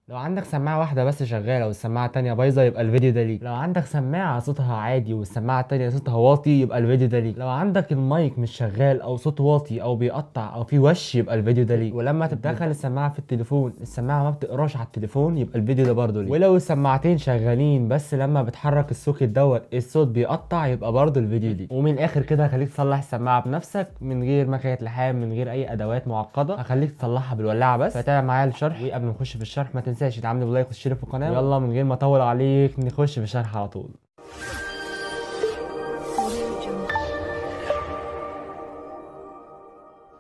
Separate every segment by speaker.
Speaker 1: لو عندك سماعة واحدة بس شغالة والسماعة التانية بايظة يبقى الفيديو ده ليك. لو عندك سماعة صوتها عادي والسماعة التانية صوتها واطي يبقى الفيديو ده ليك. لو عندك المايك مش شغال او صوت واطي او بيقطع او في وش يبقى الفيديو ده ليك. ولما تدخل السماعة في التليفون السماعة ما بتقراش على التليفون يبقى الفيديو ده برضه ليك. ولو السماعتين شغالين بس لما بتحرك السوكت دوت الصوت بيقطع يبقى برضه الفيديو ليك. ومن الاخر كده هخليك تصلح السماعة بنفسك من غير مكنة لحام، من غير اي ادوات معقدة. هخليك تصلحها بالولاعة بس. فتابع معايا الشرح، وقبل ما نخش في الشرح ما تنساش تعمل لايك وتشترك في القناه. يلا من غير ما اطول عليك نخش في الشرح على طول.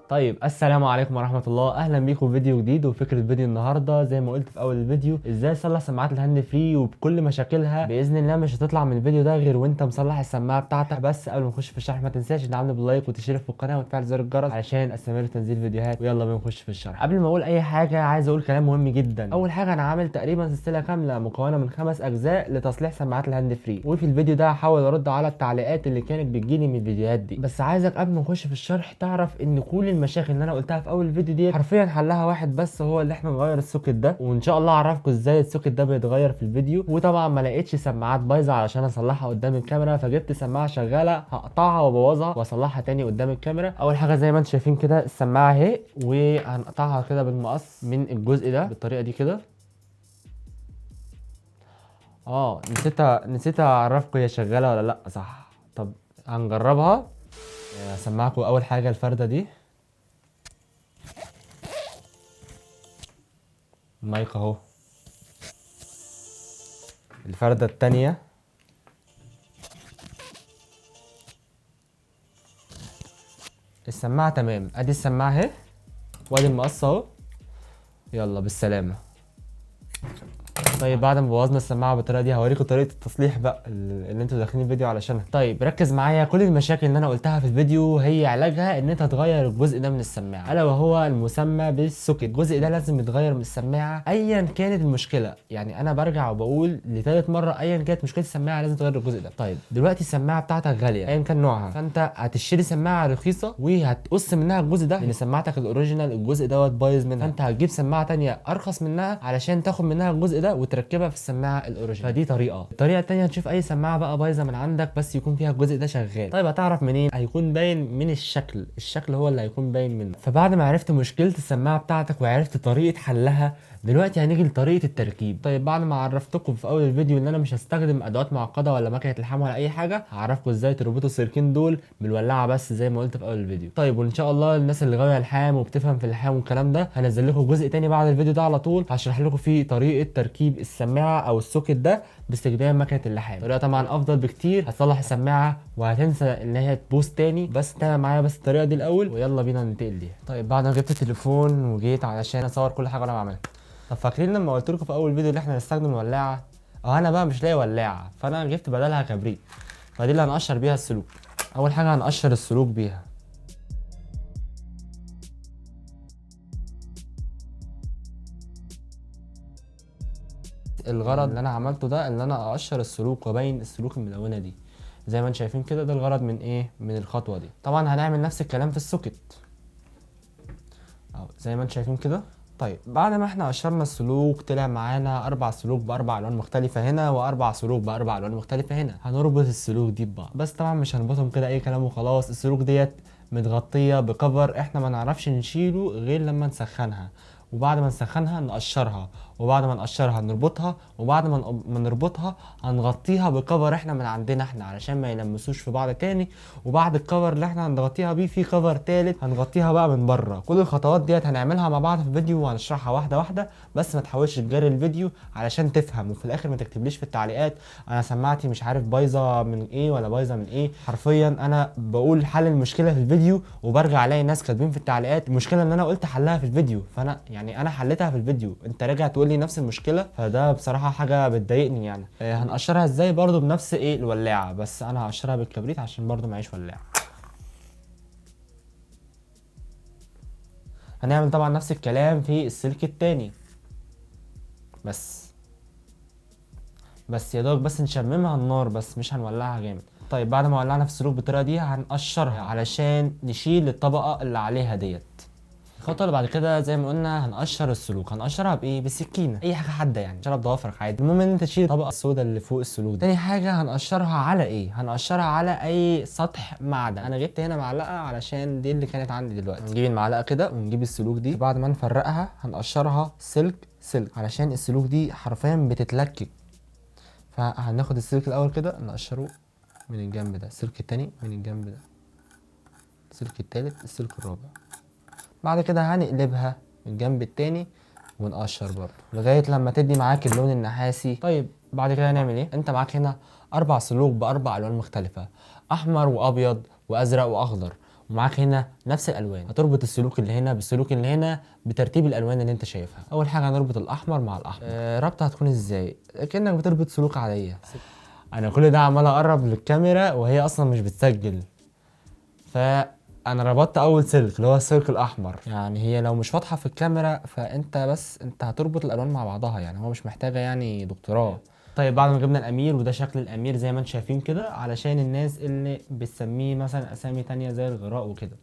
Speaker 1: طيب السلام عليكم ورحمه الله، اهلا بيكم في فيديو جديد. وفكره فيديو النهارده زي ما قلت في اول الفيديو ازاي اصلح سماعات الهاند فري وبكل مشاكلها. باذن الله مش هتطلع من الفيديو ده غير وانت مصلح السماعه بتاعتك. بس قبل ما نخش في الشرح ما تنساش تدعمني باللايك وتشترك في القناه وتفعل زر الجرس علشان استمر تنزيل فيديوهات. ويلا بينا نخش في الشرح. قبل ما اقول اي حاجه عايز اقول كلام مهم جدا. اول حاجه انا عامل تقريبا سلسله كامله مكونه من 5 اجزاء لتصليح سماعات الهاند فري، وفي الفيديو ده هحاول ارد على التعليقات اللي كانت بتجيلي من الفيديوهات دي. بس عايزك قبل ما نخش في الشرح تعرف ان كل المشاكل اللي انا قلتها في اول الفيديو دي حرفيا حلها واحد بس، هو اللي احنا نغير السوكت ده. وان شاء الله اعرفكم ازاي السوكت ده بيتغير في الفيديو. وطبعا ما لقيتش سماعات بايظه علشان اصلحها قدام الكاميرا، فجبت سماعه شغاله هقطعها وابوظها واصلحها تاني قدام الكاميرا. اول حاجه زي ما انتم شايفين كده السماعه اهي، وهنقطعها كده بالمقص من الجزء ده بالطريقه دي كده. نسيت اعرفكم هي شغاله ولا لا. صح، طب هنجربها. هسمعكم اول حاجه الفرده دي. المايك اهو. الفردة التانية. السماعة تمام، ادي السماعة اهي وادي المقص اهو. يلا بالسلامة. طيب بعد ما بوظنا السماعه بالطريقه دي هوريكم طريقه التصليح بقى اللي انتوا داخلين الفيديو علشانها. طيب ركز معايا، كل المشاكل اللي انا قلتها في الفيديو هي علاجها ان انت تغير الجزء ده من السماعه، الا وهو المسمى بالسوكت. الجزء ده لازم يتغير من السماعه ايا كانت المشكله. يعني انا برجع وبقول لثالث مره ايا كانت مشكله السماعه لازم تغير الجزء ده. طيب دلوقتي السماعه بتاعتك غاليه ايا كان نوعها، فانت هتشتري سماعه رخيصه وهتقص منها الجزء ده، لان سماعتك الاوريجينال الجزء دوت بايظ منها، فانت هتجيب سماعه تانية ارخص منها علشان تاخد منها الجزء ده وتركبها في السماعه الاوريجينال. فدي طريقه. الطريقه الثانيه هتشوف اي سماعه بقى بايظه من عندك بس يكون فيها الجزء ده شغال. طيب هتعرف منين؟ هيكون باين من الشكل هو اللي هيكون باين منه. فبعد ما عرفت مشكله السماعه بتاعتك وعرفت طريقه حلها، دلوقتي هنيجي لطريقه التركيب. طيب بعد ما عرفتكم في اول الفيديو ان انا مش هستخدم ادوات معقده ولا مكنه لحام ولا اي حاجه، هعرفكم ازاي تربطوا السلكين دول بالولاعه بس زي ما قلت في اول الفيديو. طيب وان شاء الله الناس اللي غاويه لحام وبتفهم في اللحام والكلام ده هنزل لكم جزء تاني بعد الفيديو ده على طول هشرح لكم فيه طريقه تركيب السماعه او السوكت ده باستخدام مكنه اللحام. طريقه طبعا افضل بكتير، هتصلح السماعه وهتنسى ان هي تبوظ تاني. بس تابع معايا بس الطريقه دي الاول ويلا بينا ننتقل ليها. طيب بعد ما جبت التليفون وجيت علشان اصور كل حاجه وانا بعملها، طب فاكرين لما قلت لكم في اول فيديو ان احنا هنستخدم ولاعه؟ انا بقى مش لاقي ولاعه، فانا جبت بدلها كبريت. فدي اللي هنقشر بيها السلوك. اول حاجه هنقشر السلوك بيها. الغرض اللي انا عملته ده ان انا اقشر السلوك وابين السلوك الملونه دي زي ما انتم شايفين كده. ده الغرض من ايه؟ من الخطوه دي. طبعا هنعمل نفس الكلام في السوكت اهو زي ما انتم شايفين كده. طيب بعد ما احنا قشرنا السلوك طلع معانا 4 سلوك ب4 الوان مختلفه هنا و4 سلوك ب4 الوان مختلفه هنا. هنربط السلوك دي ببعض، بس طبعا مش هنربطهم كده اي كلام وخلاص. السلوك ديت متغطيه بكفر احنا ما نعرفش نشيله غير لما نسخنها، وبعد ما نسخنها نقشرها، وبعد ما نقشرها نربطها، وبعد ما نربطها هنغطيها بكفر احنا من عندنا احنا علشان ما يلمسوش في بعض تاني. وبعد الكفر اللي احنا هنغطيها بيه في كفر تالت هنغطيها بقى من بره. كل الخطوات ديت هنعملها مع بعض في الفيديو وهنشرحها واحده واحده. بس ما تحاولش تجري الفيديو علشان تفهم وفي الاخر ما تكتبليش في التعليقات انا سماعتي مش عارف بايظه من ايه ولا بايظه من ايه. حرفيا انا بقول حل المشكله في الفيديو وبرجع الاقي ناس كاتبين في التعليقات المشكله ان انا قلت حلها في الفيديو، فانا يعني انا حلتها في الفيديو انت راجع تقول لي نفس المشكله. فده بصراحه حاجه بتضايقني يعني. هنقشرها ازاي؟ برضو بنفس ايه الولاعه، بس انا هقشرها بالكبريت عشان برضو معيش ولاعه. هنعمل طبعا نفس الكلام في السلك التاني. بس يا دوب بس نشممها النار بس مش هنولعها جامد. طيب بعد ما ولعنا في السلوك بالطريقه دي هنقشرها علشان نشيل الطبقه اللي عليها ديت. الخطوه اللي بعد كده زي ما قلنا هنقشر السلوك. هنقشرها بايه؟ بالسكينه، اي حاجه حاده يعني، نقشرها بضوافرك عادي. المهم ان انت تشيل الطبقه السوداء اللي فوق السلوك دي. تاني حاجه هنقشرها على ايه؟ هنقشرها على اي سطح معدن. انا جبت هنا معلقه علشان دي اللي كانت عندي دلوقتي. نجيب المعلقه كده ونجيب السلوك دي، بعد ما نفرقها هنقشرها سلك سلك علشان السلوك دي حرفيا بتتلكك. فهناخد السلك الاول كده نقشره من الجنب ده، السلك التاني من الجنب ده، السلك التالت، السلك الرابع. بعد كده هنقلبها من الجنب التاني ونقشر برضه لغايه لما تدي معاك اللون النحاسي. طيب بعد كده هنعمل ايه؟ انت معاك هنا 4 سلوك باربع الوان مختلفه، احمر وابيض وازرق واخضر، ومعاك هنا نفس الالوان. هتربط السلوك اللي هنا بالسلوك اللي هنا بترتيب الالوان اللي انت شايفها. اول حاجه هنربط الاحمر مع الاحمر. ربطه هتكون ازاي؟ كانك بتربط سلوك عاديه. انا كل ده عمال اقرب للكاميرا وهي اصلا مش بتسجل. فانا ربطت اول سلك اللي هو السلك الاحمر. يعني هي لو مش واضحه في الكاميرا فانت بس انت هتربط الالوان مع بعضها، يعني هو مش محتاجه يعني دكتوراه. طيب بعد ما جبنا الامير، وده شكل الامير زي ما انتم شايفين كده علشان الناس اللي بتسميه مثلا اسامي تانية زي الغراء وكده.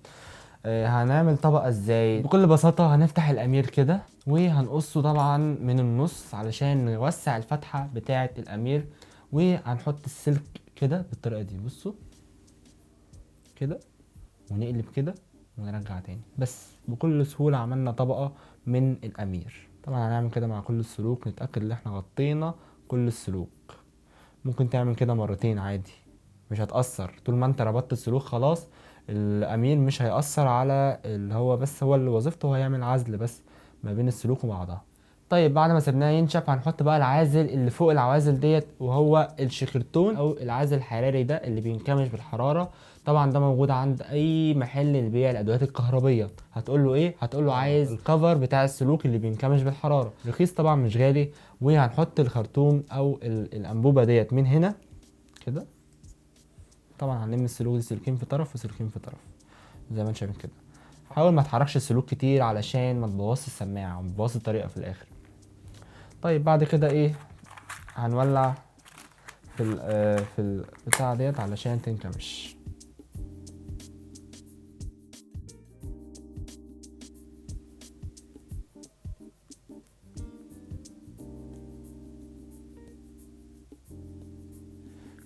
Speaker 1: هنعمل طبقه ازاي؟ بكل بساطه هنفتح الامير كده وهنقصه طبعا من النص علشان نوسع الفتحه بتاعه الامير، وهنحط السلك كده بالطريقه دي. بصوا كده ونقلب كده ونرجع تاني. بس بكل سهولة عملنا طبقة من الأمير. طبعا هنعمل كده مع كل السلوك، نتأكد ان احنا غطينا كل السلوك. ممكن تعمل كده مرتين عادي مش هتأثر، طول ما انت ربطت السلوك خلاص الأمير مش هيأثر على اللي هو، بس هو اللي وظيفته هو يعمل عزل بس ما بين السلوك وبعضها. طيب بعد ما سيبناه ينشف هنحط بقى العازل اللي فوق العوازل ديت، وهو الشيكرتون او العازل الحراري ده اللي بينكمش بالحراره. طبعا ده موجود عند اي محل لبيع الادوات الكهربيه. هتقول له ايه؟ هتقول له عايز الكفر بتاع السلوك اللي بينكمش بالحراره، رخيص طبعا مش غالي. وهنحط الخرطوم او الانبوبه ديت من هنا كده. طبعا هنلم السلوك دي سلكين في طرف وسلكين في طرف زي ما انت شايفين كده. حاول ما تحركش السلوك كتير علشان ما تبوظش السماعه وتبوظ الطريقه في الاخر. طيب بعد كده ايه؟ هنولع في البتاعه ديت علشان تنكمش.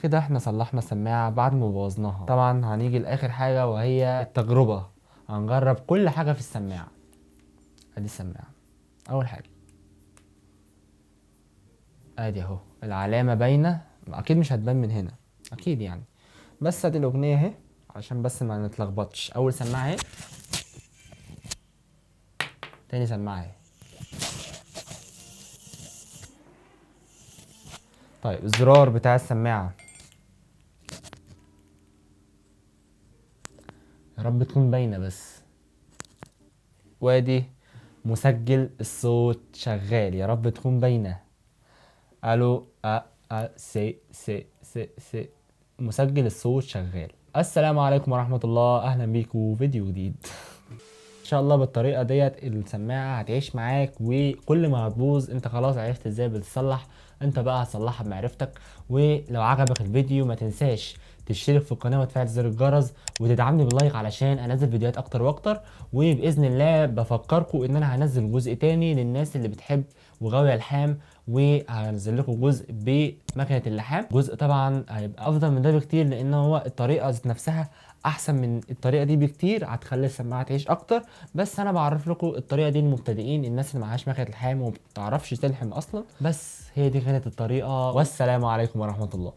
Speaker 1: كده احنا صلحنا السماعه بعد ما بوظناها. طبعا هنيجي لاخر حاجه وهي التجربه. هنجرب كل حاجه في السماعه. ادي السماعه، اول حاجه ادي اهو العلامه باينه، اكيد مش هتبان من هنا اكيد يعني. بس ادي الاغنيه اهي عشان بس ما نتلخبطش. اول سماعه اهي، تاني سماعه اهي. طيب الزرار بتاع السماعه يا رب تكون باينه بس. وادي مسجل الصوت شغال، يا رب تكون باينه. الو سي سي سي سي مسجل الصوت شغال. السلام عليكم ورحمه الله، اهلا بيكم فيديو جديد. ان شاء الله بالطريقه ديت السماعه هتعيش معاك، وكل ما هتبوظ انت خلاص عرفت ازاي بتصلح، انت بقى هتصلحها بمعرفتك. ولو عجبك الفيديو ما تنساش تشترك في القناه وتفعل زر الجرس وتدعمني باللايك علشان انزل فيديوهات اكتر واكتر. وباذن الله بفكركم ان انا هنزل جزء تاني للناس اللي بتحب وغاويه الحام، وهنزل لكم جزء بمكنه اللحام. جزء طبعا هيبقى افضل من ده بكتير لان هو الطريقه ذات نفسها احسن من الطريقه دي بكتير، هتخلي السماعه تعيش اكتر. بس انا بعرف لكم الطريقه دي للمبتدئين، الناس اللي معهاش مكنه لحام وما بتعرفش تلحم اصلا. بس هي دي كانت الطريقه، والسلام عليكم ورحمه الله.